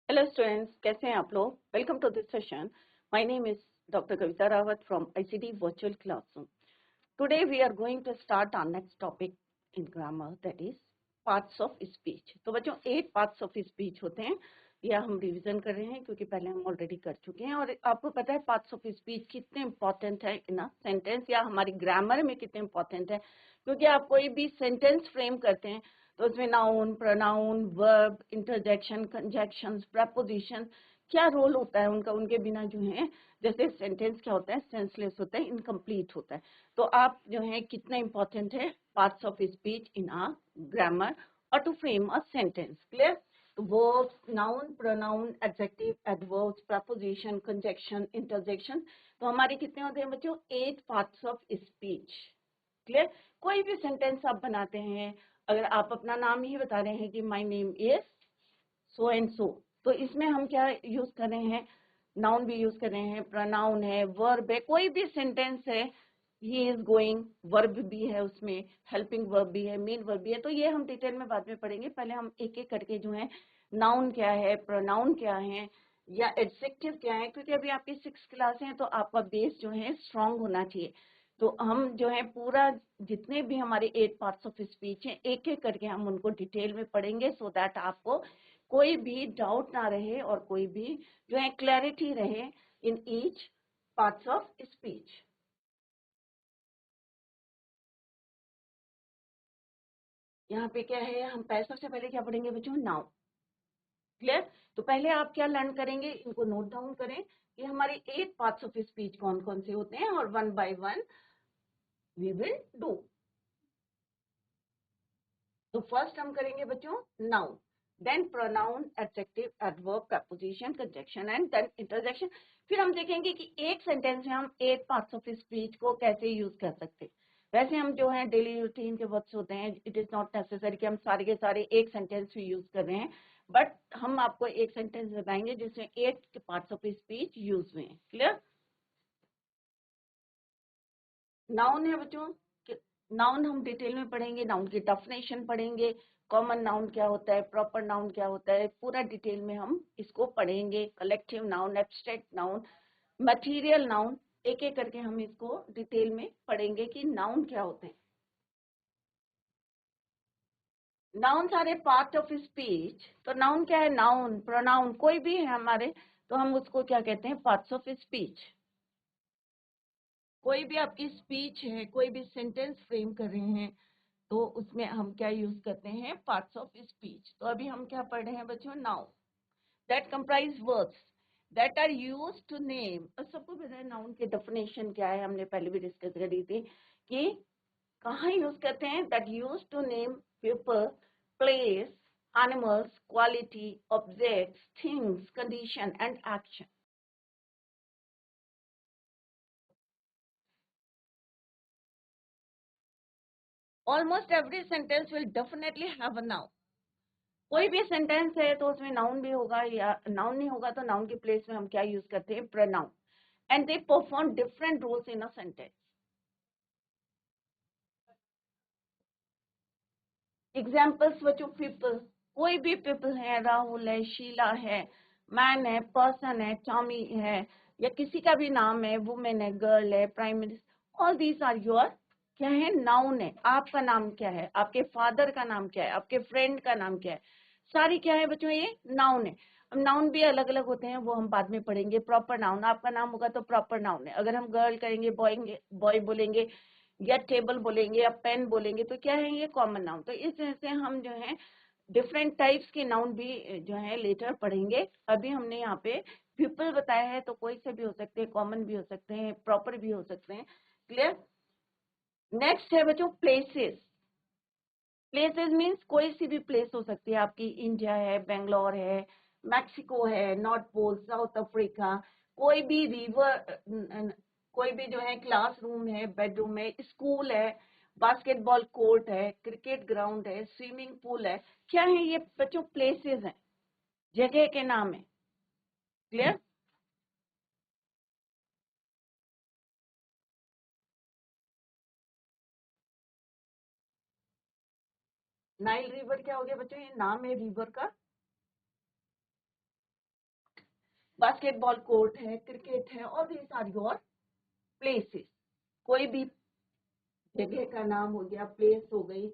Hello students, कैसे हैं आप लोग? Welcome to this session. My name is Dr. Kavita Rawat from ICT Virtual Classroom. Today we are going to start our next topic in grammar, that is parts of speech. तो बच्चों 8 parts of speech होते हैं, या हम revision कर रहे हैं क्योंकि पहले हम ऑलरेडी कर चुके हैं। और आपको पता है पार्ट्स ऑफ स्पीच कितने इंपॉर्टेंट है इन अ सेंटेंस या हमारी ग्रामर में कितने इंपॉर्टेंट है, क्योंकि आप कोई भी सेंटेंस फ्रेम करते हैं तो उसमें noun, pronoun, verb, interjection, conjunctions, preposition, क्या रोल होता है उनका। उनके बिना जो है जैसे सेंटेंस क्या होता है, सेंसलेस होता है, इनकम्प्लीट होता है। तो आप जो है कितना इंपॉर्टेंट है parts of speech in a grammar और to frame a sentence. Clear? verbs, noun, pronoun, adjective, adverbs, preposition, conjunction, interjection, तो हमारे कितने होते हैं बच्चों? 8 पार्ट्स ऑफ स्पीच। क्लियर? कोई भी सेंटेंस आप बनाते हैं, अगर आप अपना नाम ही बता रहे हैं कि my name is so and so, तो इसमें हम क्या यूज कर रहे हैं? नाउन भी यूज कर रहे हैं, प्रोनाउन है, वर्ब है। कोई भी सेंटेंस है, ही इज गोइंग, वर्ब भी है उसमें, हेल्पिंग वर्ब भी है, मेन वर्ब भी है। तो ये हम डिटेल में बाद में पढ़ेंगे। पहले हम एक एक करके जो है नाउन क्या है, प्रोनाउन क्या है, या एडजेक्टिव क्या है, क्योंकि अभी आपकी 6 क्लास है तो आपका बेस जो है स्ट्रांग होना चाहिए। तो हम जो है पूरा जितने भी हमारे 8 पार्ट्स ऑफ स्पीच हैं एक एक करके हम उनको डिटेल में पढ़ेंगे, सो दैट आपको कोई भी डाउट ना रहे और कोई भी जो है क्लैरिटी रहे in each parts of speech. यहाँ पे क्या है, हम सबसे पहले क्या पढ़ेंगे बच्चों? नाउन। क्लियर? तो पहले आप क्या लर्न करेंगे, इनको नोट डाउन करें कि हमारे 8 पार्ट्स ऑफ स्पीच कौन कौन से होते हैं, और one by one we will do. तो फर्स्ट हम करेंगे बच्चों noun, then pronoun, adjective, adverb, preposition, conjunction and then interjection. फिर हम देखेंगे कि एक सेंटेंस में हम 8 पार्ट्स ऑफ स्पीच को कैसे यूज कर सकते हैं। वैसे हम जो है डेली रूटीन के वर्ड्स होते हैं, इट इज नॉट नेसेसरी कि हम सारे के सारे एक सेंटेंस भी यूज कर रहे हैं, बट हम आपको एक सेंटेंस बताएंगे जिसमें 8 पार्ट्स ऑफ स्पीच यूज हुए हैं। क्लियर? नाउन है बच्चों, नाउन हम डिटेल में पढ़ेंगे, नाउन की डेफिनेशन पढ़ेंगे, कॉमन नाउन क्या होता है, प्रॉपर नाउन क्या होता है, पूरा डिटेल में हम इसको पढ़ेंगे। Collective noun, abstract noun, material noun, एक एक करके हम इसको डिटेल में पढ़ेंगे कि नाउन क्या होते हैं। नाउन सारे पार्ट ऑफ स्पीच। तो नाउन क्या है? नाउन, प्रोनाउन कोई भी है हमारे, तो हम उसको क्या कहते हैं? Parts of speech. कोई भी आपकी स्पीच है, कोई भी सेंटेंस फ्रेम कर रहे हैं, तो उसमें हम क्या यूज करते हैं? Parts of speech. तो अभी हम क्या पढ़ रहे हैं बच्चों? Noun that comprise words that are used to name. और सबको पता है नाउन की डेफिनेशन क्या है, हमने पहले भी डिस्कस करी थी कि कहाँ यूज करते हैं? That use to name people, place, animals, quality, objects, things, condition and action. Almost every sentence will definitely have a noun. कोई भी सेंटेंस है तो उसमें नाउन भी होगा, या नाउन नहीं होगा तो नाउन के प्लेस में हम क्या यूज करते हैं? Pronoun. And they perform different roles in a sentence. Examples बच्चों, पीपल, कोई भी पीपल है, राहुल है, शीला है, मैन है, पर्सन है, टॉमी है, या किसी का भी नाम है, वुमेन है, गर्ल है, prime minister, all these are your क्या है? नाउन है। आपका नाम क्या है, आपके फादर का नाम क्या है, आपके फ्रेंड का नाम क्या है, सारी क्या है बच्चों? ये नाउन है। अब नाउन भी अलग अलग होते हैं, वो हम बाद में पढ़ेंगे। प्रॉपर नाउन, आपका नाम होगा तो प्रॉपर नाउन है। अगर हम गर्ल करेंगे, बॉय बोलेंगे, या टेबल बोलेंगे, या पेन बोलेंगे, तो क्या है? ये कॉमन नाउन। तो इस तरह से हम जो है डिफरेंट टाइप्स के नाउन भी जो है लेटर पढ़ेंगे। अभी हमने यहाँ पे पीपल बताया है, तो कोई से भी हो सकते हैं, कॉमन भी हो सकते हैं, प्रॉपर भी हो सकते हैं। क्लियर? नेक्स्ट है बच्चों प्लेसेस। प्लेसेस मीन्स कोई सी भी प्लेस हो सकती है आपकी। इंडिया है, बेंगलोर है, मैक्सिको है, नॉर्थ पोल, साउथ अफ्रीका, कोई भी रिवर, कोई भी जो है क्लासरूम है, बेडरूम है, स्कूल है, बास्केटबॉल कोर्ट है, क्रिकेट ग्राउंड है, स्विमिंग पूल है। क्या है ये बच्चों? प्लेसेस हैं, जगह के नाम है। क्लियर? नाइल रिवर क्या हो गया बच्चों? ये नाम है रिवर का। बास्केटबॉल कोर्ट है, क्रिकेट है, all these are your places. कोई भी जगह का नाम हो गया, प्लेस हो गई,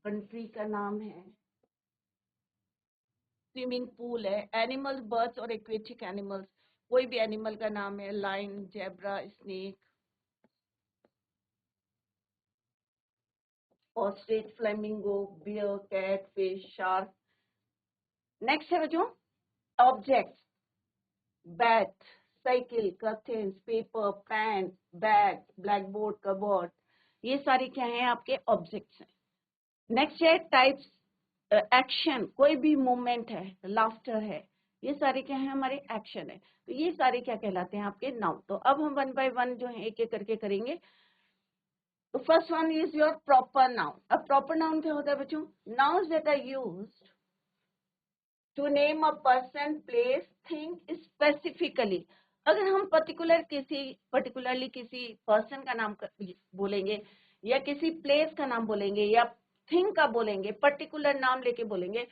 कंट्री का नाम है, स्विमिंग पूल है, एनिमल्स, बर्ड्स और एक्वेटिक एनिमल्स, कोई भी एनिमल का नाम है, lion, zebra, snake, ostrich, flamingo, bear, cat, fish, shark. Next है बच्चों objects, bat, cycle, curtains, paper, pen, bag, black board, cupboard, ये सारे क्या हैं आपके ऑब्जेक्ट्स हैं। नेक्स्ट है टाइप्स, एक्शन, कोई भी मूवमेंट है, लाफ्टर है, ये सारे क्या है हमारे एक्शन है। तो ये सारे क्या कहलाते हैं आपके नाउन। तो अब हम वन बाय वन जो है एक एक करके करेंगे। तो first one is your proper noun. अब प्रॉपर नाउन क्या होता है बच्चों? Nouns that are used to name a person, place, thing specifically. अगर हम पर्टिकुलरली किसी पर्सन का नाम बोलेंगे, या किसी प्लेस का नाम बोलेंगे, या थिंग का बोलेंगे, पर्टिकुलर नाम लेके बोलेंगे,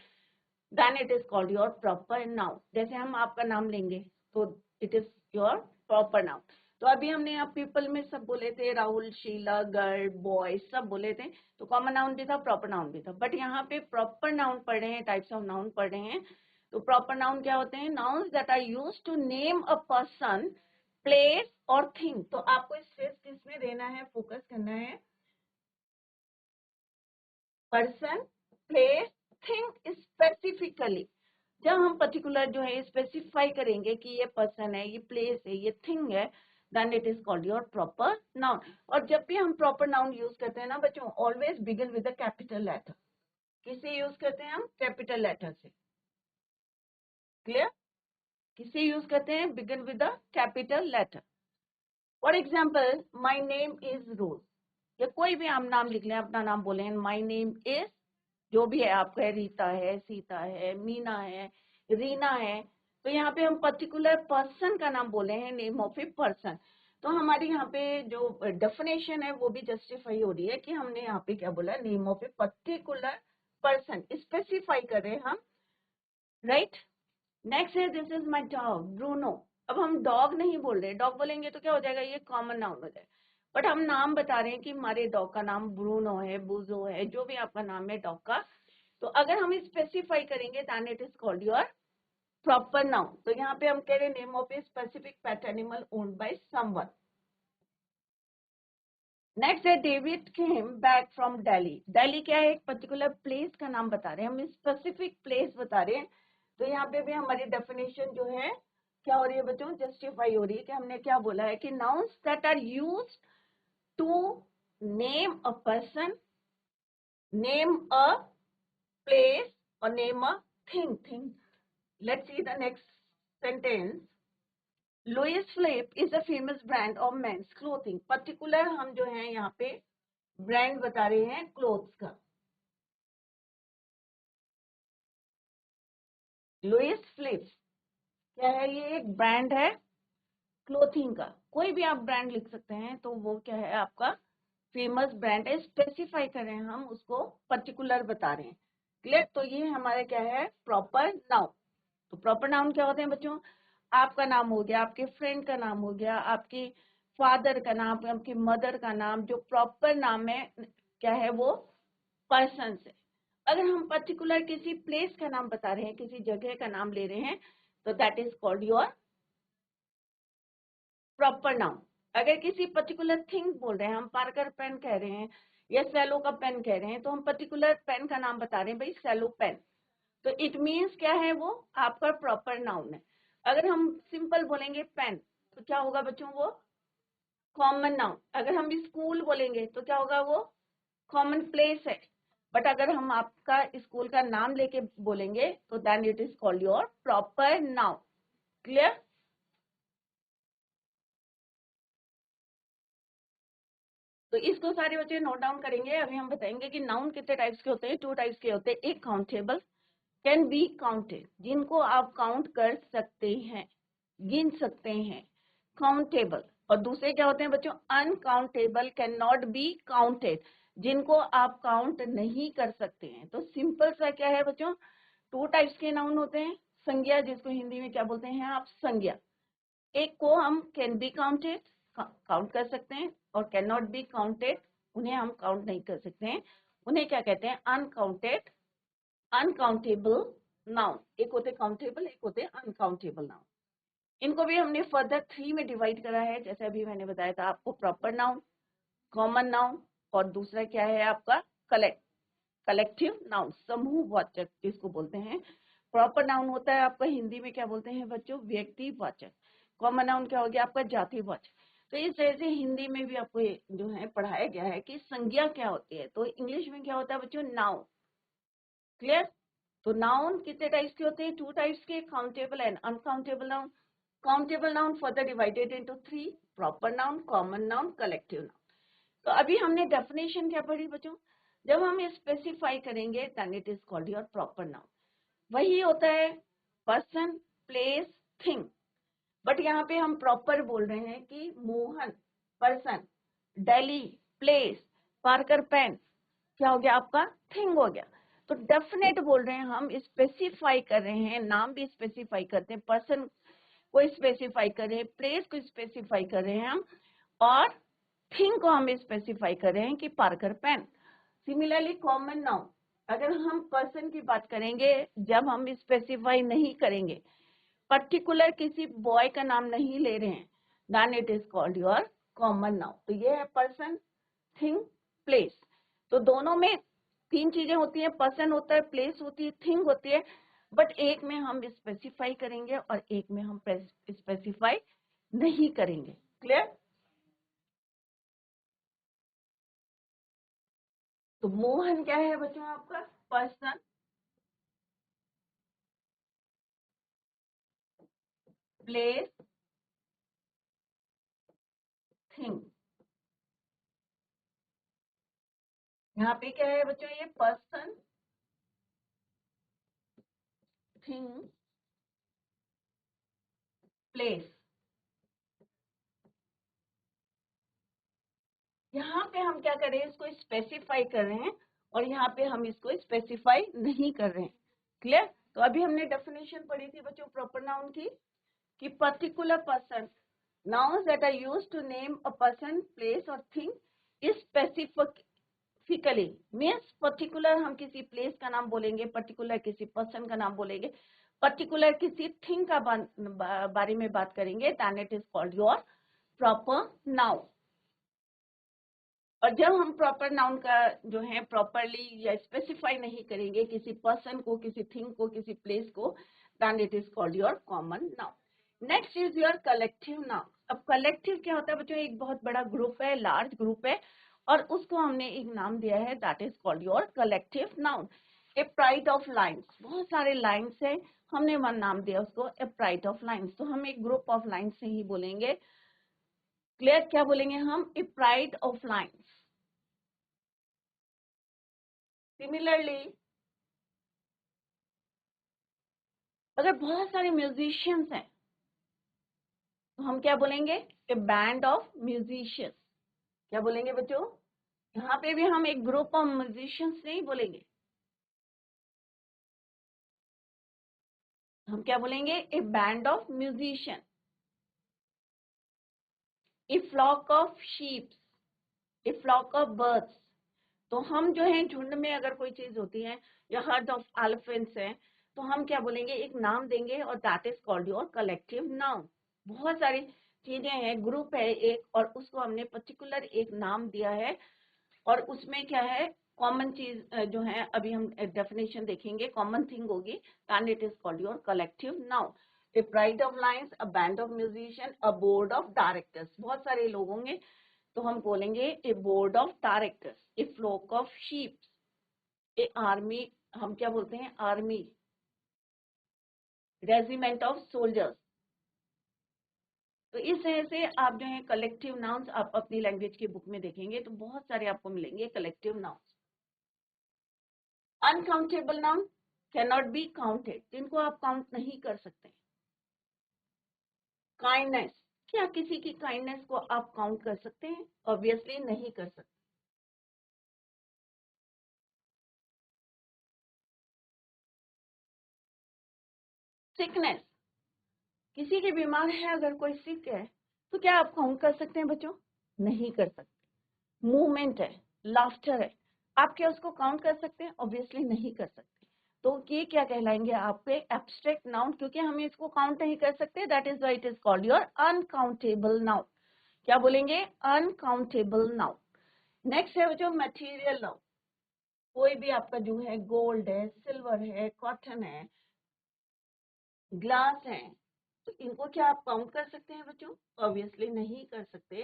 then it is called your proper noun. जैसे हम आपका नाम लेंगे तो it is your proper noun. तो अभी हमने यहाँ पीपल में सब बोले थे, राहुल, शीला, गर्ल, बॉय, सब बोले थे। तो कॉमन नाउन भी था, प्रॉपर नाउन भी था। बट यहाँ पे प्रॉपर नाउन पढ़ रहे हैं, टाइप्स ऑफ नाउन पढ़ रहे हैं। तो प्रॉपर नाउन क्या होते हैं? Nouns that are used to name a person, place और थिंग। तो आपको स्ट्रेस किसमें देना है, फोकस करना है, पर्सन, प्लेस, थिंग स्पेसिफिकली। जब हम पर्टिकुलर जो है स्पेसिफाई करेंगे कि ये पर्सन है, ये प्लेस है, ये थिंग है, then it is called your proper noun. और जब भी हम प्रॉपर नाउन यूज करते हैं ना बच्चों, always begin with the capital letter. किसे यूज करते हैं हम? कैपिटल लेटर से। क्लियर? किसे यूज करते हैं? Begin with the capital letter. For example, my name is Rose, या कोई भी आप नाम लिख लें, अपना नाम बोले, माई नेम इज, जो भी है आपका, रीता है, सीता है, मीना है, रीना है। तो यहाँ पे हम पर्टिकुलर पर्सन का नाम बोले हैं, नेम ऑफ ए पर्सन। तो हमारी यहाँ पे जो डेफिनेशन है वो भी जस्टिफाई हो रही है कि हमने यहाँ पे क्या बोला, name of a particular person specify कर रहे हैं हम, राइट। नेक्स्ट है this is my dog Bruno. अब हम डॉग नहीं बोल रहे, डॉग बोलेंगे तो क्या हो जाएगा, ये कॉमन नाउन हो जाएगा। बट हम नाम बता रहे हैं कि हमारे डॉग का नाम ब्रूनो है, बुजो है, जो भी आपका नाम है डॉग का। तो अगर हम स्पेसिफाई करेंगे then it is called your proper noun. तो यहाँ पे हम कह रहे हैं name of a specific pet animal owned by someone. Next है David came back from Delhi. Delhi क्या है? एक पर्टिकुलर प्लेस का नाम बता रहे हैं, हम स्पेसिफिक प्लेस बता रहे हैं। तो यहाँ पे भी हमारी डेफिनेशन जो है क्या हो रही है बच्चों, जस्टिफाई हो रही है कि हमने क्या बोला है कि nouns that are used to name a person, name a place और name a thing. Let's see the next sentence. Louis Philippe is a famous brand of men's clothing. Particular हम जो है यहाँ पे ब्रांड बता रहे हैं क्लोथ्स का। लुइस फिलिप्स क्या है? ये एक ब्रांड है क्लोथिंग का। कोई भी आप ब्रांड लिख सकते हैं, तो वो क्या है आपका फेमस ब्रांड है। स्पेसिफाई कर रहे हैं हम उसको, पर्टिकुलर बता रहे हैं। क्लियर? तो ये हमारा क्या है, प्रॉपर नाउन। तो प्रॉपर नाउन क्या होते हैं बच्चों? आपका नाम हो गया, आपके फ्रेंड का नाम हो गया, आपके फादर का नाम, आपकी मदर का नाम, जो प्रॉपर नाम है क्या है वो पर्सन है। अगर हम पर्टिकुलर किसी प्लेस का नाम बता रहे हैं, किसी जगह का नाम ले रहे हैं, तो that is called your proper noun. अगर किसी पर्टिकुलर थिंग बोल रहे हैं, हम पार्कर पेन कह रहे हैं या सेलो का पेन कह रहे हैं, तो हम पर्टिकुलर पेन का नाम बता रहे हैं, भाई सेलो पेन। तो इट मीन्स क्या है, वो आपका प्रॉपर नाउन है। अगर हम सिंपल बोलेंगे पेन, तो क्या होगा बच्चों, वो कॉमन नाउन। अगर हम स्कूल बोलेंगे तो क्या होगा, वो कॉमन प्लेस है। बट अगर हम आपका स्कूल का नाम लेके बोलेंगे तो then it is called your proper noun. Clear? तो इसको सारे बच्चे नोट डाउन करेंगे। अभी हम बताएंगे कि नाउन कितने टाइप्स के होते हैं। 2 टाइप्स के होते हैं। एक काउंटेबल, कैन बी काउंटेड, जिनको आप काउंट कर सकते हैं, गिन सकते हैं, काउंटेबल। और दूसरे क्या होते हैं बच्चों? Uncountable, can not be counted, जिनको आप काउंट नहीं कर सकते हैं। तो सिंपल सा क्या है बच्चों, 2 टाइप्स के नाउन होते हैं। संज्ञा, जिसको हिंदी में क्या बोलते हैं आप, संज्ञा। एक को हम कैन बी काउंटेड, काउंट कर सकते हैं, और कैन नॉट बी काउंटेड, उन्हें हम काउंट नहीं कर सकते हैं, उन्हें क्या कहते हैं, अनकाउंटेड, अनकाउंटेबल नाउन। एक होते काउंटेबल, एक होते अनकाउंटेबल नाउन। इनको भी हमने फर्दर 3 में डिवाइड करा है, जैसे अभी मैंने बताया था आपको, प्रॉपर नाउन, कॉमन नाउन, और दूसरा क्या है आपका, कलेक्टिव नाउन, समूहवाचक जिसको बोलते हैं। प्रॉपर नाउन होता है आपका हिंदी में क्या बोलते हैं बच्चों, व्यक्तिवाचक। कॉमन नाउन क्या हो गया आपका, जातिवाचक। तो इस तरह से हिंदी में भी आपको जो है पढ़ाया गया है कि संज्ञा क्या होती है। तो इंग्लिश में क्या होता है बच्चों, नाउन। क्लियर। तो नाउन कितने टाइप्स के होते हैं, 2 टाइप्स के, countable and uncountable noun. Countable noun further divided into 3, proper noun, common noun, collective noun. तो अभी हमने डेफिनेशन क्या पढ़ी बच्चों, जब हम स्पेसिफाई करेंगे then it is called your proper noun. वही होता है पर्सन, प्लेस, थिंग, बट यहाँ पे हम प्रॉपर बोल रहे हैं कि Mohan person, Delhi place, Parker pen क्या हो गया आपका, थिंग हो गया। तो डेफिनेट बोल रहे हैं, हम स्पेसिफाई कर रहे हैं, नाम भी स्पेसिफाई करते हैं, पर्सन को स्पेसिफाई कर रहे हैं, प्लेस को स्पेसिफाई कर रहे हैं हम, और थिंग को हम स्पेसिफाई कर रहे हैं कि Parker pen. Similarly common noun, अगर हम पर्सन की बात करेंगे, जब हम स्पेसिफाई नहीं करेंगे, पर्टिकुलर किसी बॉय का नाम नहीं ले रहे हैं, then it is called your common noun. तो ये है पर्सन, थिंग, प्लेस। तो दोनों में 3 चीजें होती हैं, पर्सन होता है, प्लेस होती है, थिंग होती है, बट एक में हम स्पेसिफाई करेंगे और एक में हम स्पेसिफाई नहीं करेंगे। क्लियर। तो मोहन क्या है बच्चों आपका, पर्सन, प्लेस, थिंग। यहाँ पे क्या है बच्चों, ये पर्सन, थिंग, प्लेस। यहाँ पे हम क्या कर रहे हैं, इसको स्पेसिफाई कर रहे हैं, और यहाँ पे हम इसको स्पेसिफाई नहीं कर रहे हैं। क्लियर। तो अभी हमने डेफिनेशन पढ़ी थी बच्चों प्रॉपर नाउन की, कि particular person, nouns that are used to name a person, place or thing is specifically means particular, हम किसी place का नाम बोलेंगे, particular किसी person का नाम बोलेंगे, particular किसी thing का बारे में बात करेंगे, then it is called your proper noun। और जब हम प्रॉपर नाउन का जो है प्रॉपरली या स्पेसिफाई नहीं करेंगे किसी पर्सन को, किसी थिंग को, किसी प्लेस को, then it is called your common noun. Next is your collective noun. अब कलेक्टिव क्या होता है बच्चों, एक बहुत बड़ा ग्रुप है, लार्ज ग्रुप है, और उसको हमने एक नाम दिया है, that is called your collective noun. A pride of lines, बहुत सारे लाइन्स है, हमने वन नाम दिया उसको, ए प्राइड ऑफ लाइन्स। तो हम एक ग्रुप ऑफ लाइन्स से ही बोलेंगे। क्लियर। क्या बोलेंगे हम, ए प्राइड ऑफ लाइन्स। सिमिलरली अगर बहुत सारे म्यूजिशियंस हैं तो हम क्या बोलेंगे, ए बैंड ऑफ म्यूजिशियंस। क्या बोलेंगे बच्चों, यहाँ पे भी हम एक ग्रुप ऑफ म्यूजिशियंस नहीं बोलेंगे, हम क्या बोलेंगे, a band of musician. A flock of sheeps, a flock of birds. तो हम जो है झुंड में अगर कोई चीज होती है, या हर्ड ऑफ एलिफेंट्स है, तो हम क्या बोलेंगे, एक नाम देंगे, और that is called your collective noun. बहुत सारी चीजें हैं, ग्रुप है एक, और उसको हमने पर्टिकुलर एक नाम दिया है, और उसमें क्या है, कॉमन चीज जो है, अभी हम डेफिनेशन देखेंगे, कॉमन थिंग होगी, and it is called your collective noun. A pride of lions, a band of musician, a board of directors, बहुत सारे लोग होंगे, तो हम बोलेंगे a board of directors, a flock of sheep, a army, हम क्या बोलते हैं, आर्मी, रेजिमेंट ऑफ सोल्जर्स। तो इस तरह से आप जो है कलेक्टिव नाउन्स आप अपनी लैंग्वेज की बुक में देखेंगे तो बहुत सारे आपको मिलेंगे collective nouns. Uncountable noun can not be counted, जिनको आप काउंट नहीं कर सकते। काइंडनेस, क्या किसी की काइंडनेस को आप काउंट कर सकते हैं, ऑब्वियसली नहीं कर सकते। सिकनेस, किसी के बीमार है, अगर कोई सिक है तो क्या आप काउंट कर सकते हैं बच्चों? नहीं कर सकते। मूवमेंट है, लाफ्टर है, आप क्या उसको काउंट कर सकते हैं? ऑब्वियसली नहीं कर सकते। तो ये क्या कहलाएंगे आपके? एब्स्ट्रैक्ट नाउन, क्योंकि हम इसको काउंट नहीं कर सकते, that is why it is called your uncountable noun. क्या बोलेंगे? Uncountable noun. नेक्स्ट है जो मटेरियल नाउन, कोई भी आपका जो है गोल्ड है, सिल्वर है, कॉटन है, ग्लास है, तो इनको क्या आप काउंट कर सकते हैं बच्चों? ऑब्वियसली नहीं कर सकते।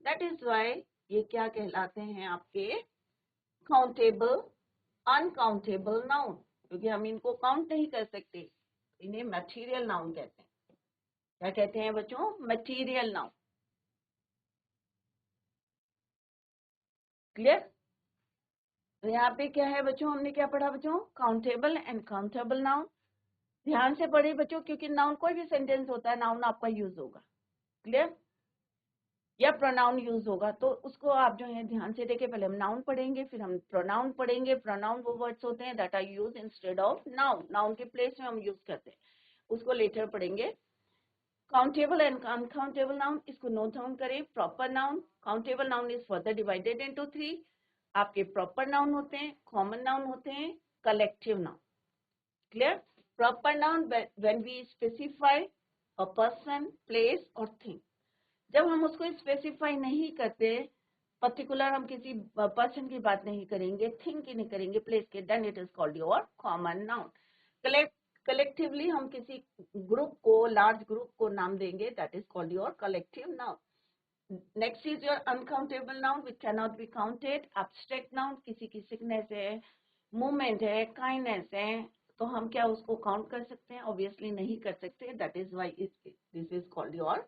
दैट इज व्हाई ये क्या कहलाते हैं आपके? काउंटेबल, अनकाउंटेबल नाउन, क्योंकि हम इनको काउंट नहीं कर सकते, इन्हें मटेरियल नाउन कहते हैं। क्या कहते हैं बच्चों? Material noun. क्लियर? तो यहाँ पे क्या है बच्चों, हमने क्या पढ़ा बच्चों? Countable and countable noun. ध्यान से पढ़िए बच्चों, क्योंकि नाउन कोई भी सेंटेंस होता है, नाउन आपका यूज होगा। क्लियर? या प्रोनाउन यूज होगा, तो उसको आप जो है ध्यान से देखें। पहले हम नाउन पढ़ेंगे, फिर हम प्रोनाउन पढ़ेंगे। प्रोनाउन वो वर्ड्स होते हैं that are use instead of noun, noun के प्लेस में हम यूज करते हैं, उसको लेटर पढ़ेंगे। काउंटेबल एंड अनकाउंटेबल नाउन, इसको नोट डाउन करें। Proper noun, countable noun is further divided into 3। आपके प्रॉपर नाउन होते हैं, कॉमन नाउन होते हैं, collective noun. Clear? Proper noun when we specify a person, place और थिंग। जब हम उसको स्पेसिफाई नहीं करते, पर्टिकुलर हम किसी पर्सन की बात नहीं करेंगे, थिंग की नहीं करेंगे, प्लेस के, then it is called your common noun. Collectively हम किसी ग्रुप को, लार्ज ग्रुप को नाम देंगे, that is called your collective noun. Next is your uncountable noun which can not be counted. Abstract noun, किसी की सिकनेस है, मूवमेंट है, काइंडनेस है, तो हम क्या उसको काउंट कर सकते हैं? ऑब्वियसली नहीं कर सकते, that is why this is called your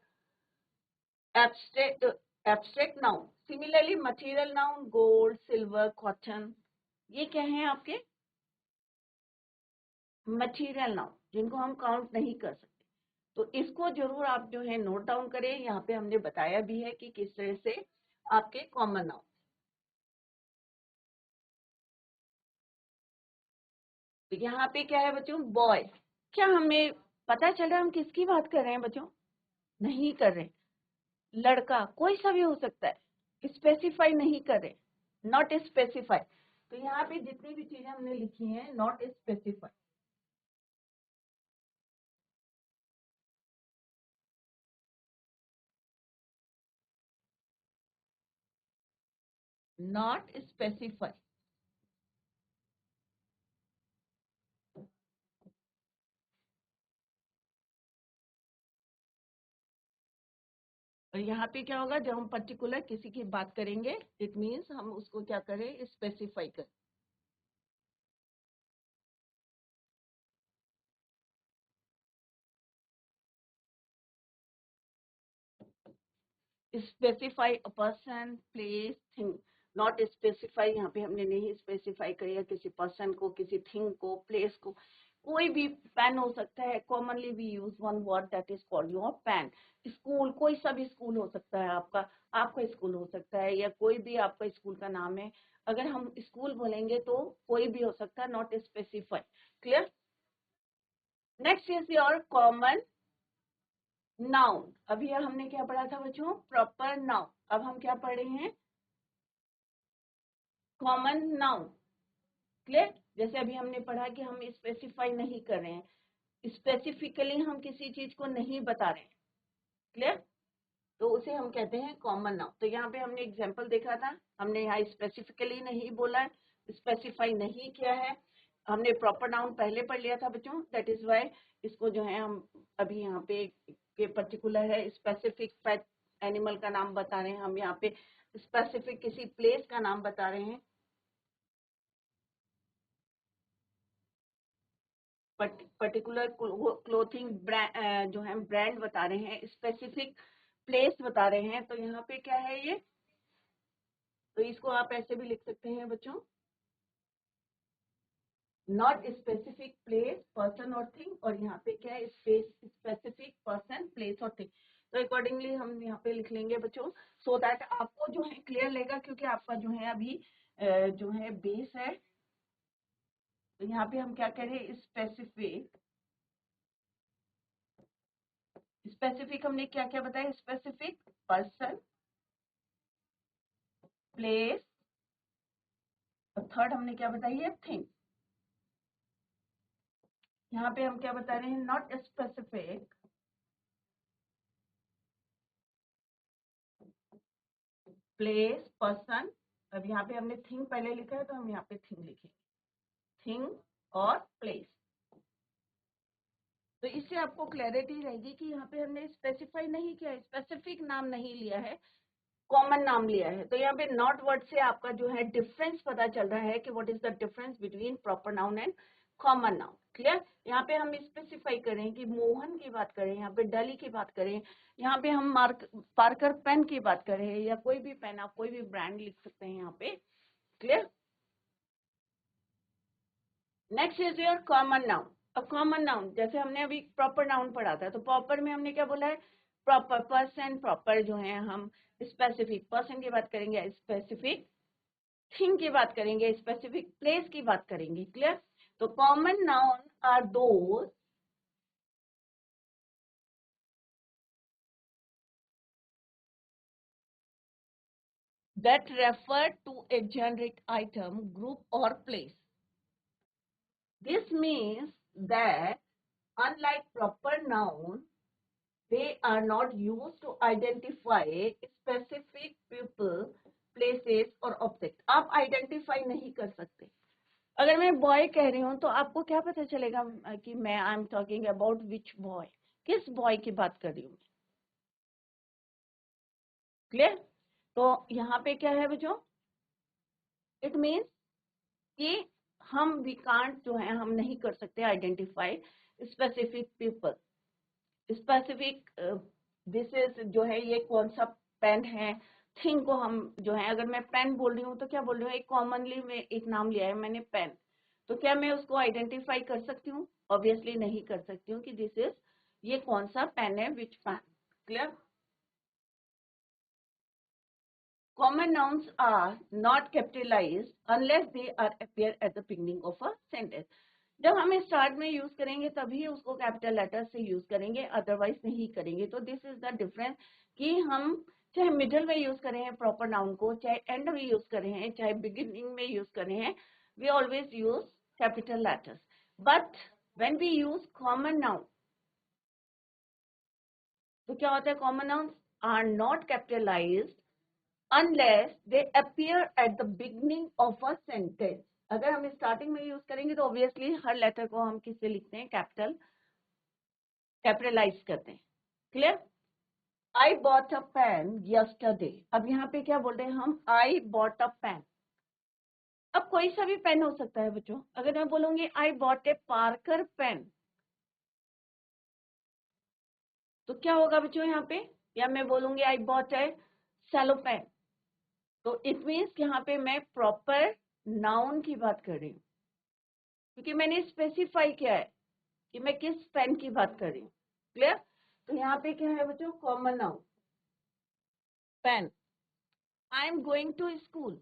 abstract noun. Similarly, material noun, gold, silver, cotton, ये क्या है आपके? मटेरियल नाउन, जिनको हम काउंट नहीं कर सकते। तो इसको जरूर आप जो है नोट डाउन करें। यहाँ पे हमने बताया भी है कि किस तरह से आपके कॉमन नाउन। तो यहाँ पे क्या है बच्चों? बॉय। क्या हमें पता चल रहा है हम किसकी बात कर रहे हैं बच्चों? नहीं कर रहे। लड़का कोई सा भी हो सकता है, स्पेसिफाई नहीं कर रहे, नॉट स्पेसिफाई। तो यहाँ पे जितनी भी चीजें हमने लिखी हैं, नॉट स्पेसिफाई, नॉट स्पेसिफाई। और यहाँ पे क्या होगा, जब हम पर्टिकुलर किसी की बात करेंगे, इट मीन्स हम उसको क्या करें? स्पेसिफाई करें। Specify a person, place, thing. Not specify, यहाँ पे हमने नहीं स्पेसिफाई किया किसी पर्सन को, किसी थिंग को, प्लेस को। कोई भी पेन हो सकता है, commonly we use one word that is called your pain. School, कोई सा भी स्कूल हो सकता है आपका, आपका स्कूल हो सकता है, या कोई भी आपका स्कूल का नाम है। अगर हम स्कूल बोलेंगे तो कोई भी हो सकता है, not specify. Clear? Next is your common noun. अभी हमने क्या पढ़ा था बच्चों? Proper noun. अब हम क्या पढ़ रहे हैं? Common noun. क्लियर? जैसे अभी हमने पढ़ा कि हम स्पेसिफाई नहीं कर रहे हैं, स्पेसिफिकली हम किसी चीज को नहीं बता रहे हैं। क्लियर? तो उसे हम कहते हैं कॉमन नाउन। तो यहाँ पे हमने एग्जांपल देखा था, हमने यहाँ स्पेसिफिकली नहीं बोला है, स्पेसिफाई नहीं किया है। हमने प्रॉपर नाउन पहले पढ़ लिया था बच्चों, दैट इज वाई इसको जो है हम अभी यहाँ पे पर्टिकुलर है, स्पेसिफिक पेट एनिमल का नाम बता रहे हैं, हम यहाँ पे स्पेसिफिक किसी प्लेस का नाम बता रहे हैं, पर्टिकुलर क्लोथिंग जो है ब्रांड बता रहे हैं, स्पेसिफिक प्लेस बता रहे हैं। तो यहाँ पे क्या है ये? तो इसको आप ऐसे भी लिख सकते हैं बच्चों, नॉट स्पेसिफिक प्लेस, पर्सन और थिंग, और यहाँ पे क्या है? स्पेसिफिक पर्सन, प्लेस और थिंग। तो अकॉर्डिंगली हम यहाँ पे लिख लेंगे बच्चों, सो दैट आपको जो है क्लियर लेगा, क्योंकि आपका जो है अभी जो है बेस है। तो यहाँ पे हम क्या करें? स्पेसिफिक स्पेसिफिक हमने क्या क्या बताया, स्पेसिफिक पर्सन, प्लेस, और थर्ड हमने क्या बताई है, थिंग। यहाँ पे हम क्या बता रहे हैं, नॉट स्पेसिफिक, प्लेस, पर्सन। अब यहाँ पे हमने थिंग पहले लिखा है तो हम यहाँ पे थिंग लिखेंगे, थिंग और प्लेस। तो इससे आपको क्लैरिटी रहेगी कि यहाँ पे हमने स्पेसिफाई नहीं किया है, स्पेसिफिक नाम नहीं लिया है, कॉमन नाम लिया है। तो यहाँ पे नॉट वर्ड से आपका जो है डिफरेंस पता चल रहा है कि what is the difference between proper noun and common noun. Clear? यहाँ पे हम स्पेसिफाई करें कि मोहन की बात करें, यहाँ पे डली की बात करें, यहाँ पे हम पार्कर पेन की बात करें, या कोई भी पेन, आप कोई भी ब्रांड लिख सकते हैं यहाँ पे। Clear? Next is your common noun. अब कॉमन नाउन जैसे हमने अभी प्रॉपर नाउन पढ़ा था, तो प्रॉपर में हमने क्या बोला है, प्रॉपर पर्सन, प्रॉपर जो है हम स्पेसिफिक पर्सन की बात करेंगे, स्पेसिफिक थिंग की बात करेंगे, स्पेसिफिक प्लेस की बात करेंगे। क्लियर? तो common noun are those that refer to a generic item, group or place. This means that unlike proper noun, they are not used to identify specific people, places और object. आप identify नहीं कर सकते। अगर मैं boy कह रही हूँ तो आपको क्या पता चलेगा कि मैं I am talking about which boy, किस बॉय की बात कर रही हूँ। क्लियर? तो यहाँ पे क्या है बच्चों, इट मीन्स कि हम वी कांट जो है हम नहीं कर सकते identify specific people, specific this is जो है ये कौन सा पेन है, थिंग को हम जो है, अगर मैं पेन बोल रही हूँ तो क्या बोल रही हूँ, एक कॉमनली में एक नाम लिया है मैंने पेन, तो क्या मैं उसको आइडेंटिफाई कर सकती हूँ? ऑब्वियसली नहीं कर सकती हूँ कि दिस इज ये कौन सा पेन है, which pen. Clear? Common nouns are not capitalized unless they are appear at the beginning of a sentence. जब हम स्टार्ट में यूज करेंगे तभी उसको कैपिटल लेटर से यूज करेंगे, अदरवाइज नहीं करेंगे। तो दिस इज द डिफरेंस कि हम चाहे मिडिल में यूज करें हैं प्रॉपर नाउन को, चाहे एंड में यूज करें हैं, चाहे बिगिनिंग में यूज करें हैं, we always use capital letters. But when we use common noun, तो क्या होता है, common noun are not capitalized unless they appear at the beginning of a sentence. अगर हम स्टार्टिंग में यूज करेंगे तो ऑब्वियसली हर लेटर को हम किससे लिखते हैं, कैपिटलाइज करते हैं। Clear? I bought a pen yesterday. अब यहाँ पे क्या बोल रहे हैं हम, आई बॉट अ पेन। अब कोई सा भी पेन हो सकता है बच्चों। अगर मैं बोलूंगी I bought a Parker pen, तो क्या होगा बच्चों यहाँ पे, या मैं बोलूंगी I bought a Cello pen, तो इट मीन्स यहाँ पे मैं प्रॉपर नाउन की बात कर रही हूँ, क्योंकि मैंने स्पेसिफाई किया है कि मैं किस पेन की बात कर रही हूँ। क्लियर? तो यहाँ पे क्या है बच्चों, common noun pen. I am going to school,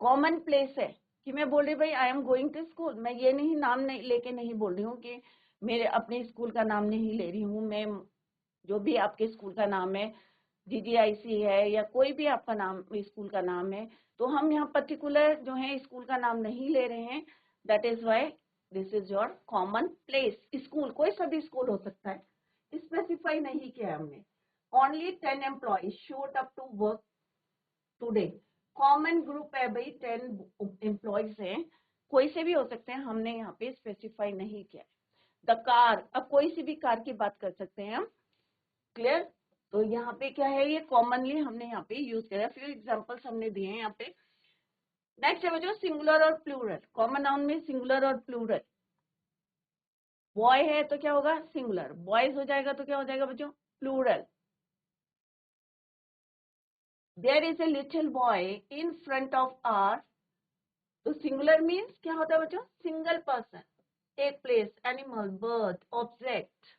common place है कि मैं बोल रही भाई I am going to school, मैं ये नहीं नाम नहीं लेके नहीं बोल रही हूँ कि मेरे अपने स्कूल का नाम नहीं ले रही हूँ मैं, जो भी आपके स्कूल का नाम है, GGIC है या कोई भी आपका नाम स्कूल का नाम है, तो हम यहाँ पर्टिकुलर जो है स्कूल का नाम नहीं ले रहे हैं। That is why this is your common place. School कोई सा भी स्कूल हो सकता है, स्पेसिफाई नहीं किया हमने। Only 10 employees showed up to work today. Common group है भाई, 10 एम्प्लॉइज हैं, कोई से भी हो सकते हैं, हमने यहाँ पे स्पेसिफाई नहीं किया। द कार, अब कोई सी भी कार की बात कर सकते हैं हम। क्लियर? तो यहाँ पे क्या है, ये कॉमनली हमने यहाँ पे यूज किया, फ्यू एग्जांपल्स हमने दिए हैं यहाँ पे। नेक्स्ट है बच्चों सिंगुलर और प्लूरल। कॉमन नाउन में सिंगुलर और प्लूरल। बॉय है तो क्या होगा, सिंगुलर, बॉयज हो जाएगा तो क्या हो जाएगा बच्चों, plural. There is a little boy in front of our, तो सिंगुलर मीन्स क्या होता है बच्चों, सिंगल पर्सन, एक place, animal, bird, object.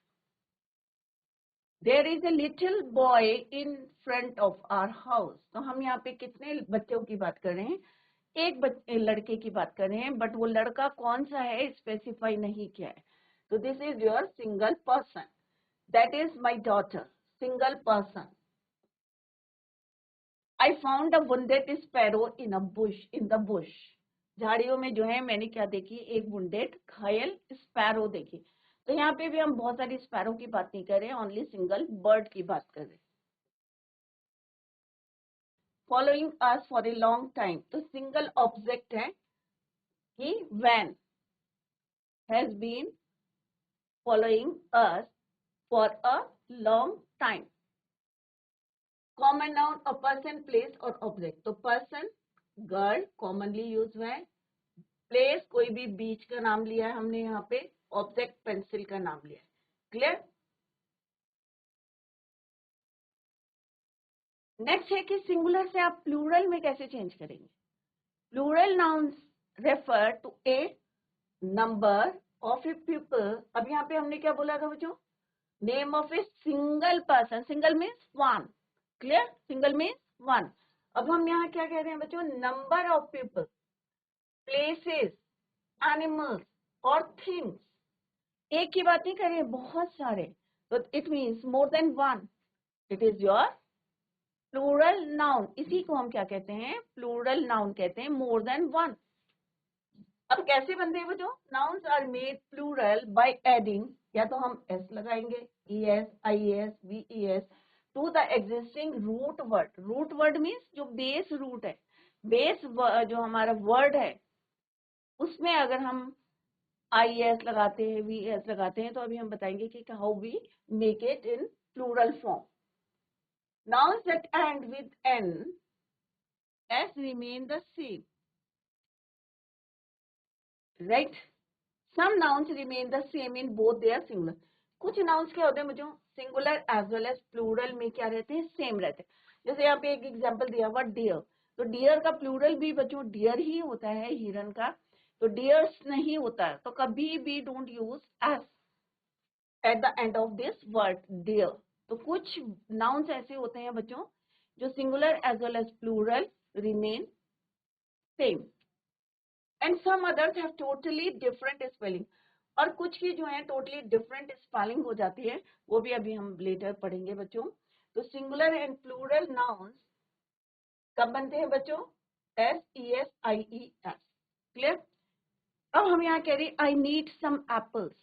There is a little boy in front of our house, तो हम यहाँ पे कितने बच्चों की बात कर रहे हैं, एक लड़के की बात कर रहे हैं, बट वो लड़का कौन सा है स्पेसिफाई नहीं किया है, तो this is your single person. That is my daughter. Single person. I found a wounded sparrow in a bush. In the bush. झाड़ियों में जो है मैंने क्या देखी, एक wounded घायल स्पैरो देखी. तो यहाँ पे भी हम बहुत सारी स्पैरो की बात नहीं कर रहे हैं, ओनली सिंगल बर्ड की बात कर रहे हैं. Following us for a long time. तो सिंगल ऑब्जेक्ट है कि when has been following us for a long time. Common noun, a person, place और object. तो person, girl, commonly used है. Place, कोई भी बीच का नाम लिया है हमने यहाँ पे. Object, pencil का नाम लिया है. Clear? Next है कि singular से आप plural में कैसे change करेंगे. Plural nouns refer to a number of a people. अब यहाँ पे हमने क्या बोला था बच्चों? Name of a single person. Single means one. Clear? Single means one. अब हम यहाँ क्या कह रहे हैं बच्चों? Number of people, places, animals और things. एक की बात नहीं कर रहे हैं, बहुत सारे. तो it means more than one. It is your plural noun. इसी को हम क्या कहते हैं? Plural noun कहते हैं, more than one. अब कैसे बनते हैं बच्चों? Nouns are made plural by adding, या तो हम s लगाएंगे, es, ies, ves, to the existing root word. Root word means जो base root है, base जो हमारा word है, उसमें अगर हम ies लगाते हैं, vs लगाते हैं, तो अभी हम बताएंगे कि how we make it in plural form. Nouns that end with n, s remain the same. Right? Some nouns remain the same in both their singular. कुछ nouns क्या होते हैं बच्चों? Singular as well as plural में क्या रहते हैं? Same रहते हैं. जैसे यहाँ पे एक एग्जाम्पल दिया हुआ deer. तो deer का plural भी बच्चों deer ही होता है, हिरन का. तो deers नहीं होता है. तो कभी भी don't use as at the end of this word deer. तो कुछ nouns ऐसे होते हैं बच्चों जो singular as well as plural remain same. And some others have totally different spelling. और कुछ की जो है totally different spelling हो जाती है, वो भी अभी हम later पढ़ेंगे बच्चों. तो singular and plural nouns कब बनते हैं बच्चों? S, E, S, I, E, S. Clear? अब हम यहाँ कह रहे हैं I need some apples.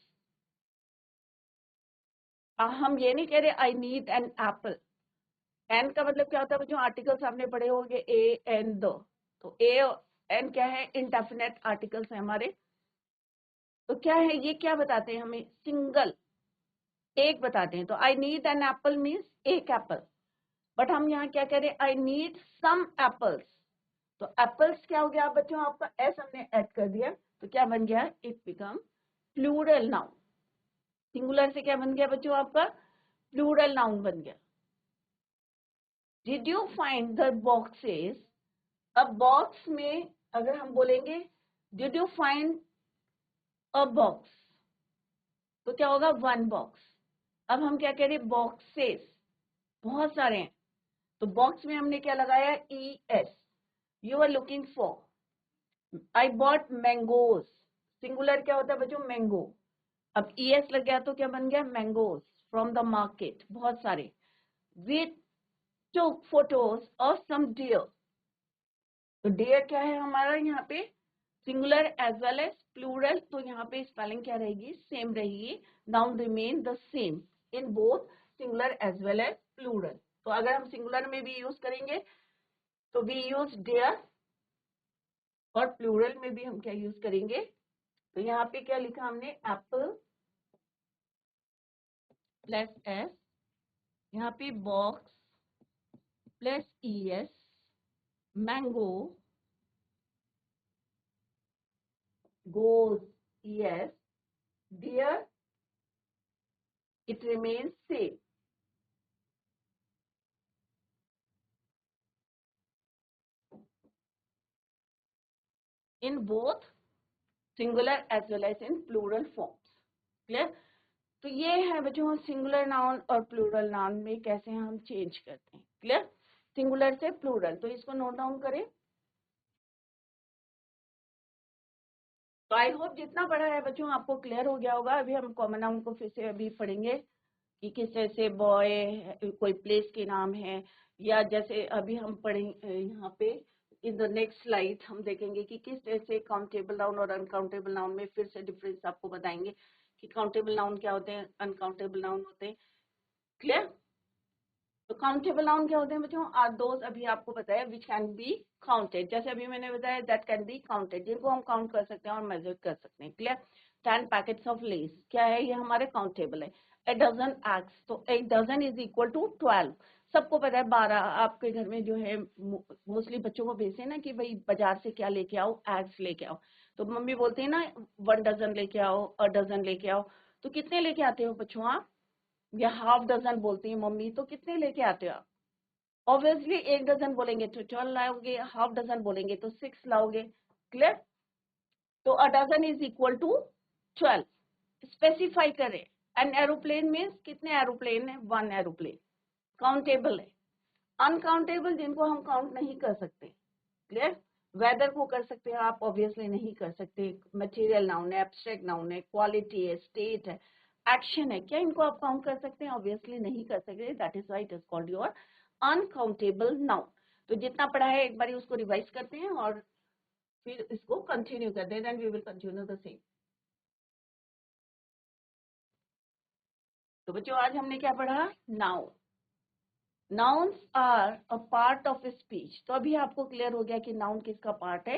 हम ये नहीं कह रहे I need an apple. N का मतलब क्या होता है बच्चों? आर्टिकल्स आपने पढ़े होंगे A, N, the. तो A और N क्या है? इंडेफिनेट आर्टिकल्स है हमारे. तो क्या है ये, क्या बताते हैं हमें? सिंगल, एक बताते हैं. तो I need an apple means एक एप्पल. बट हम यहाँ क्या कह रहे हैं? I need some apples. तो एप्पल्स क्या हो गया बच्चों? आपका एस हमने ऐड कर दिया, तो क्या बन गया? It become plural noun. Singular से क्या बन गया बच्चों? आपका प्लूरल नाउन बन गया. Did you find the boxes? अब बॉक्स में अगर हम बोलेंगे did you find a box, तो क्या होगा? One box. अब हम क्या कह रहे हैं? बॉक्सेस, बहुत सारे हैं. तो बॉक्स में हमने क्या लगाया? E S. You are looking for. I bought mangoes. Singular क्या होता है बच्चों? मैंगो. अब ई एस लग गया तो क्या बन गया? मैंगोज फ्रॉम द मार्केट, बहुत सारे. We took photos of some deer. तो डियर क्या है हमारा यहाँ पे? Singular as well as plural. तो यहाँ पे स्पेलिंग क्या रहेगी? सेम रहेगी. Noun remain the same in both singular as well as plural. तो अगर हम सिंगुलर में भी यूज करेंगे तो वी यूज डियर, और प्लूरल में भी हम क्या यूज करेंगे? तो यहाँ पे क्या लिखा हमने? एप्पल प्लस एस, यहाँ पे box plus E S, mango, goes E S, deer, it remains same. In both singular as well as in plural forms. Clear? तो ये है बच्चों सिंगुलर नाउन और प्लूरल नाउन में कैसे हम चेंज करते हैं. क्लियर? सिंगुलर से प्लूरल. तो इसको नोट डाउन करें. तो आई होप जितना पढ़ा है बच्चों आपको क्लियर हो गया होगा. अभी हम कॉमन नाउन को फिर से अभी पढ़ेंगे. कि किस तरह से बॉय कोई प्लेस के नाम है, या जैसे अभी हम पढ़ेंगे यहाँ पे इन द नेक्स्ट स्लाइड हम देखेंगे कि किस तरह से काउंटेबल नाउन और अनकाउंटेबल नाउन में फिर से डिफरेंस आपको बताएंगे कि काउंटेबल नाउन क्या होते हैं, अनकाउंटेबल नाउन होते हैं। क्लियर? तो काउंटेबल नाउन क्या होते हैं बच्चों? आर दोज, अभी आपको बताया, विच कैन बी काउंटेड, जैसे अभी मैंने बताया दैट कैन बी काउंटेड, जिनको हम काउंट कर सकते हैं और मेजर कर सकते हैं। क्लियर? 10 पैकेट्स ऑफ लेस क्या है, ये हमारे काउंटेबल है। ए डजन एग्स, तो a dozen is equal to 12। सबको पता है 12, आपके घर में जो है मोस्टली बच्चों को भेजते हैं ना कि भाई बाजार से क्या लेके आओ, एग्स लेके आओ, तो मम्मी बोलती है ना 1 डजन लेके आओ, अ डजन लेके आओ। तो कितने लेके आते हो बच्चों आप? या हाफ डजन बोलती है मम्मी, तो कितने लेके आते हो आप? ऑब्वियसली 1 डजन बोलेंगे तो 12 लाओगे, हाफ डजन बोलेंगे तो 6 लाओगे। क्लियर? तो a dozen is equal to 12। Specify करें। एन एरोप्लेन मीन्स कितने एरोप्लेन है? 1 एरोप्लेन काउंटेबल है। अनकाउंटेबल जिनको हम काउंट नहीं कर सकते। क्लियर? वेदर को कर सकते हैं आप, ऑब्वियसली नहीं कर सकते। मटेरियल नाउन है, एब्स्ट्रैक्ट नाउन है, क्वालिटी है, स्टेट है, एक्शन है, क्या इनको आप काउंट कर सकते हैं? ऑब्वियसली नहीं कर सकते। That is why it is called your uncountable noun. तो जितना पढ़ा है एक बार उसको रिवाइज करते हैं और फिर इसको कंटिन्यू करते हैं, then we will continue the same. तो बच्चों आज हमने क्या पढ़ा? Noun. Nouns are a part of speech. तो अभी आपको क्लियर हो गया कि नाउन किसका पार्ट है?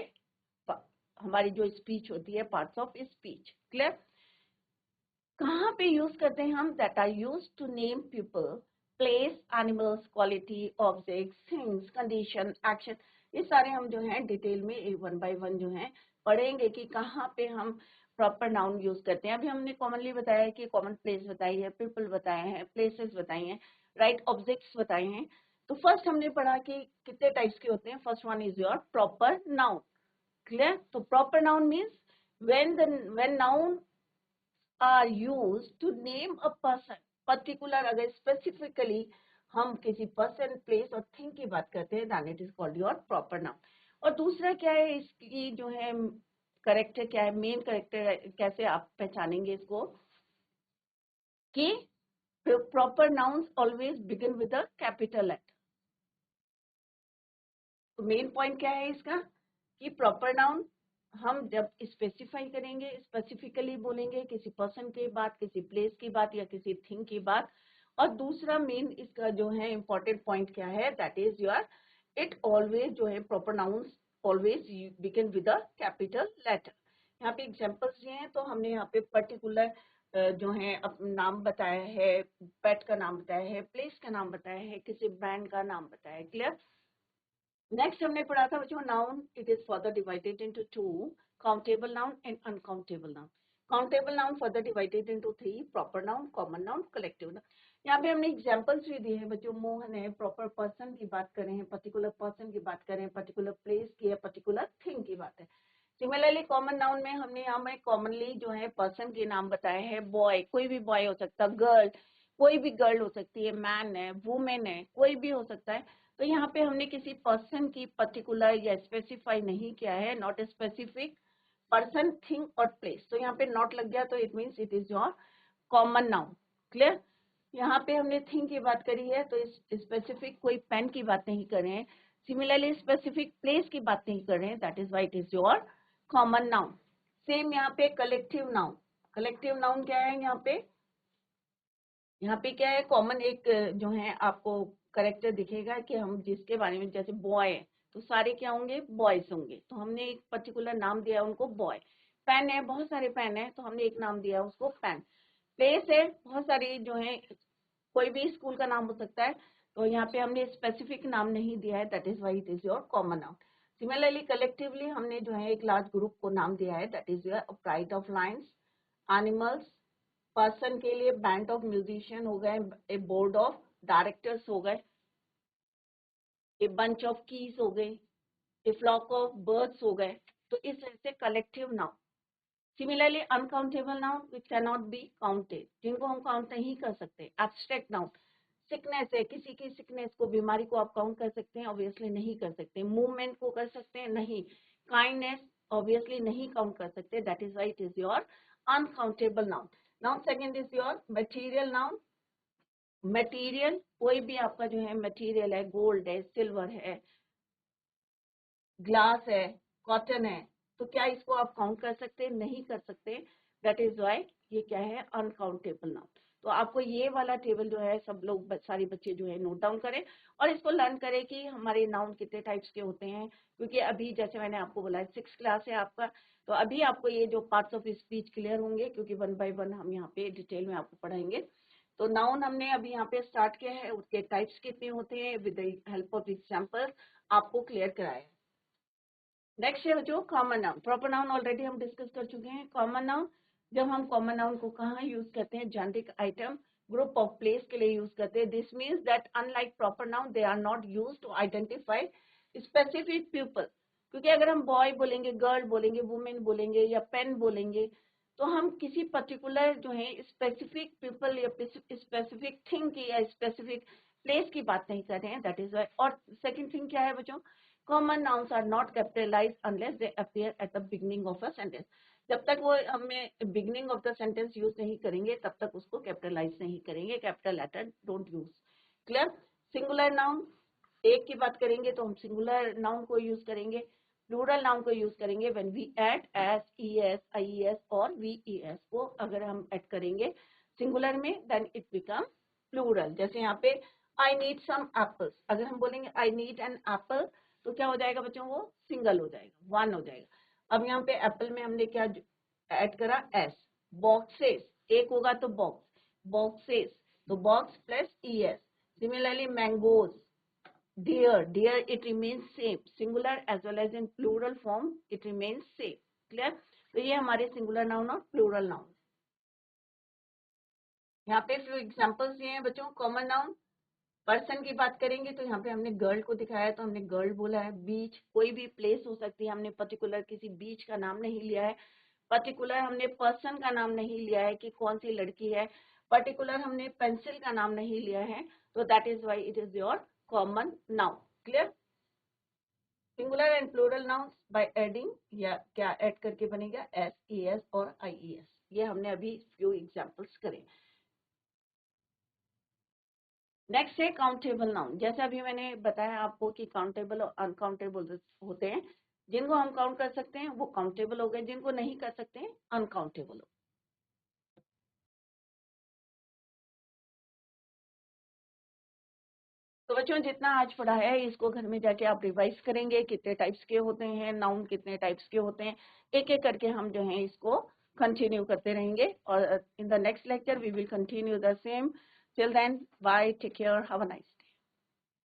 हमारी जो स्पीच होती है, पार्ट्स ऑफ स्पीच। क्लियर? कहाँ पे यूज करते हैं हम? That are use to name people, place, animals, quality, object, things, condition, action. ये सारे हम जो है डिटेल में 1 बाय 1 जो है पढ़ेंगे कि कहाँ पे हम प्रॉपर नाउन यूज करते हैं। अभी हमने कॉमनली बताया है कि कॉमन प्लेस बताई है, पीपल बताए हैं, प्लेसेस बताई हैं, राइट, ऑब्जेक्ट्स बताए हैं। तो फर्स्ट हमने पढ़ा कि कितने टाइप्स के होते हैं। First one is your proper noun. Clear? तो proper noun means when noun are used to name a person, particular, अगर specifically हम किसी पर्सन, प्लेस और थिंग की बात करते हैं, then it is called your proper noun। और दूसरा क्या है, इसकी जो है करेक्टर क्या है, मेन करेक्टर कैसे आप पहचानेंगे इसको, कि proper nouns always begin with a capital letter. तो मेन पॉइंट क्या है इसका, कि प्रॉपर नाउन हम जब स्पेसिफाई करेंगे, स्पेसिफिकली बोलेंगे किसी पर्सन की बात, किसी प्लेस की बात या किसी थिंग की बात। और दूसरा मेन इसका जो है इंपॉर्टेंट पॉइंट क्या है, that is your, it always जो है proper nouns always begin with a capital letter. यहाँ पे एग्जांपल्स दिए हैं, तो हमने यहाँ पे पर्टिकुलर जो है नाम बताया है, पेट का नाम बताया है, प्लेस का नाम बताया है, किसी ब्रांड का नाम बताया है। क्लियर? नेक्स्ट हमने पढ़ा था बच्चों noun, it is further divided into 2, countable noun and uncountable noun. Countable noun further divided into 3, proper noun, common noun, collective noun. यहाँ पे हमने एग्जांपल्स भी दिए हैं बच्चों। मोहन है, प्रॉपर पर्सन की बात कर रहे हैं, पर्टिकुलर पर्सन की बात कर रहे हैं, पर्टिकुलर प्लेस की है, पर्टिकुलर थिंग की बात है। सिमिलरली कॉमन नाउन में हमने यहाँ में कॉमनली जो है पर्सन के नाम बताए हैं। बॉय, कोई भी बॉय हो सकता है, गर्ल, कोई भी गर्ल हो सकती है, मैन है, वुमेन है, कोई भी हो सकता है। तो यहाँ पे हमने किसी पर्सन की पर्टिकुलर या स्पेसिफाई नहीं किया है, नॉट स्पेसिफिक पर्सन, थिंग और प्लेस। तो यहाँ पे नॉट लग गया तो it means it is your common noun. Clear? यहाँ पे हमने थिंग की बात करी है, तो स्पेसिफिक कोई पेन की बात नहीं कर रहे हैं। सिमिलरली स्पेसिफिक प्लेस की बात नहीं कर रहे हैं, that is why it is your common noun. Same यहाँ पे कलेक्टिव नाउन। कलेक्टिव नाउन क्या है यहाँ पे? यहाँ पे क्या है, कॉमन एक जो है आपको करेक्टर दिखेगा कि हम जिसके बारे में, जैसे बॉय है तो सारे क्या होंगे, बॉयज होंगे, तो हमने एक पर्टिकुलर नाम दिया उनको बॉय। पेन है, बहुत सारे पेन है, तो हमने एक नाम दिया उसको पेन। प्लेस है, बहुत सारी जो है, कोई भी स्कूल का नाम हो सकता है, तो यहाँ पे हमने स्पेसिफिक नाम नहीं दिया है, that is why it is your common noun. Similarly collectively हमने जो है एक लार्ज ग्रुप को नाम दिया है, that is your pride of Lions, animals, person के लिए बैंड ऑफ म्यूजिशियन हो गए, ए बोर्ड ऑफ डायरेक्टर्स हो गए, ए बंच ऑफ कीज हो गई, ए फ्लॉक ऑफ बर्ड्स हो गए। तो इस तरह से collective noun. Similarly uncountable noun which can not be counted, जिनको हम काउंट नहीं कर सकते। एब्स्ट्रैक्ट नाउन, सिकनेस है, किसी की सिकनेस को, बीमारी को आप काउंट कर सकते हैं? ऑब्वियसली नहीं कर सकते। मूवमेंट को कर सकते हैं? नहीं। काइंडनेस ऑब्वियसली नहीं काउंट कर सकते, that is why it is your uncountable noun. Now second is your material noun. Material, कोई भी आपका जो है मटेरियल है, गोल्ड है, सिल्वर है, ग्लास है, कॉटन है, तो क्या इसको आप काउंट कर सकते हैं? नहीं कर सकते। दैट इज वाई ये क्या है? Uncountable noun. तो आपको ये वाला टेबल जो है सब लोग सारे बच्चे जो है नोट डाउन करें और इसको लर्न करें कि हमारे नाउन कितने टाइप्स के होते हैं, क्योंकि अभी जैसे मैंने आपको बोला 6th क्लास है आपका, तो अभी आपको ये जो पार्ट्स ऑफ स्पीच क्लियर होंगे, क्योंकि 1 by 1 हम यहाँ पे डिटेल में आपको पढ़ाएंगे। तो नाउन हमने अभी यहाँ पे स्टार्ट किया है, उसके टाइप्स कितने होते हैं with the help of example आपको क्लियर कराया है। नेक्स्ट है जो common noun. Proper noun already हम डिस्कस कर चुके हैं। कॉमन नाउन, जब हम कॉमन नाउन को कहाँ यूज करते हैं? Generic item, group of place के लिए यूज करते हैं। This means that unlike proper noun they are not use to identify specific people. क्योंकि अगर हम बॉय बोलेंगे, गर्ल बोलेंगे, वुमेन बोलेंगे या पेन बोलेंगे, तो हम किसी पर्टिकुलर जो है स्पेसिफिक पीपल या स्पेसिफिक थिंग की या स्पेसिफिक प्लेस की बात नहीं कर रहे हैं। That is why. और सेकेंड थिंग क्या है बच्चों? Common nouns are not capitalized unless they appear at the beginning of a sentence. जब तक वो हमें beginning of the sentence use नहीं करेंगे तब तक उसको कैपिटलाइज नहीं करेंगे। Capital letter don't use. Clear? Singular noun, एक की बात करेंगे तो हम सिंगुलर नाउन को यूज करेंगे। प्लूरल नाउन को यूज करेंगे when we add S, ES, IES और वीईएस को अगर हम ऐड करेंगे सिंगुलर में, देन इट बिकम प्लूरल। जैसे यहाँ पे आई नीड सम एप्पल्स, अगर हम बोलेंगे आई नीड एन एप्पल, तो क्या हो जाएगा बच्चों? वो सिंगल हो जाएगा, वन हो जाएगा। अब यहाँ पे एप्पल में हमने क्या ऐड करा? एस। बॉक्सेस, एक होगा तो बॉक्स, बॉक्सेस, तो box plus ES. Similarly mangoes, dear, dear, it remains same, singular as well as in plural form it remains same. Clear? तो ये हमारे सिंगुलर नाउन और प्लूरल नाउन। यहाँ पे फ्यू एग्जांपल्स दिए हैं बच्चों। कॉमन नाउन, पर्सन की बात करेंगे तो यहाँ पे हमने गर्ल को दिखाया है तो हमने गर्ल बोला है। बीच, कोई भी प्लेस हो सकती है, हमने पर्टिकुलर किसी बीच का नाम नहीं लिया है। पर्टिकुलर हमने पर्सन का नाम नहीं लिया है कि कौन सी लड़की है। पर्टिकुलर हमने पेंसिल का नाम नहीं लिया है, तो that is why it is your common noun. Clear? Singular and plural nouns by adding, या क्या ऐड करके बनेगा? एस, ई एस और आई ई एस। ये हमने अभी फ्यू एग्जांपल्स करे। नेक्स्ट है काउंटेबल नाउन। जैसे अभी मैंने बताया आपको कि काउंटेबल और अनकाउंटेबल होते हैं। जिनको हम काउंट कर सकते हैं वो काउंटेबल हो गए, जिनको नहीं कर सकते हैं अनकाउंटेबल हो। तो बच्चों जितना आज पढ़ा है इसको घर में जाके आप रिवाइज करेंगे, कितने टाइप्स के होते हैं नाउन, कितने टाइप्स के होते हैं, एक एक करके हम जो है इसको कंटिन्यू करते रहेंगे। और in the next lecture we will continue the same. Till then bye, take care, have a nice